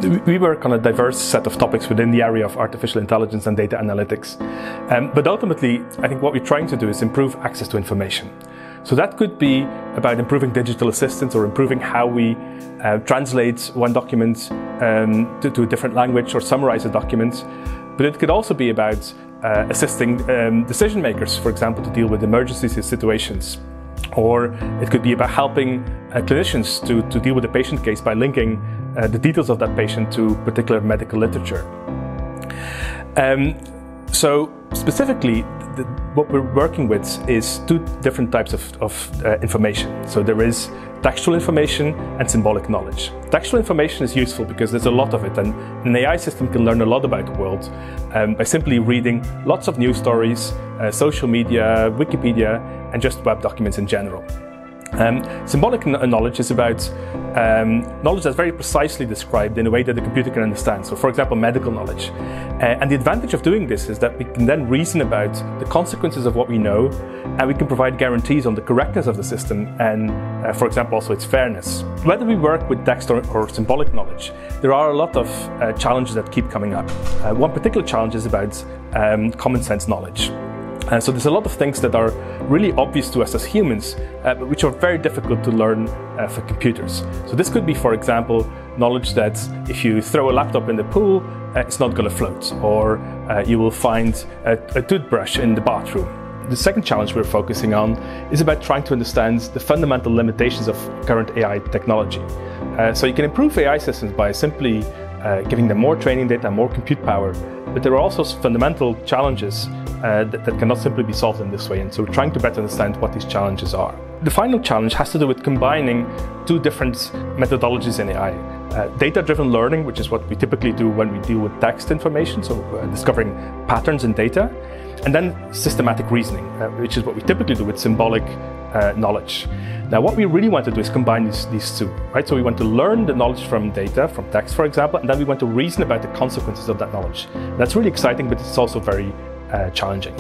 We work on a diverse set of topics within the area of artificial intelligence and data analytics. But ultimately, I think what we're trying to do is improve access to information. So that could be about improving digital assistance or improving how we translate one document to a different language or summarize a document. But it could also be about assisting decision makers, for example, to deal with emergency situations. Or it could be about helping clinicians to deal with a patient case by linking the details of that patient to particular medical literature. So specifically, what we're working with is two different types of information. So there is textual information and symbolic knowledge. Textual information is useful because there's a lot of it, and an AI system can learn a lot about the world by simply reading lots of news stories, social media, Wikipedia, and just web documents in general. Symbolic knowledge is about knowledge that's very precisely described in a way that the computer can understand. So, for example, medical knowledge. And the advantage of doing this is that we can then reason about the consequences of what we know, and we can provide guarantees on the correctness of the system and, for example, also its fairness. Whether we work with text or symbolic knowledge, there are a lot of challenges that keep coming up. One particular challenge is about common sense knowledge. So there's a lot of things that are really obvious to us as humans, but which are very difficult to learn for computers. So this could be, for example, knowledge that if you throw a laptop in the pool, it's not going to float, or you will find a toothbrush in the bathroom. The second challenge we're focusing on is about trying to understand the fundamental limitations of current AI technology. So you can improve AI systems by simply giving them more training data, more compute power, but there are also fundamental challenges that cannot simply be solved in this way, and so we're trying to better understand what these challenges are. The final challenge has to do with combining two different methodologies in AI. Data-driven learning, which is what we typically do when we deal with text information, so discovering patterns in data, and then systematic reasoning, which is what we typically do with symbolic knowledge. Now, what we really want to do is combine these two, right? So we want to learn the knowledge from data, from text, for example, and then we want to reason about the consequences of that knowledge. That's really exciting, but it's also very challenging.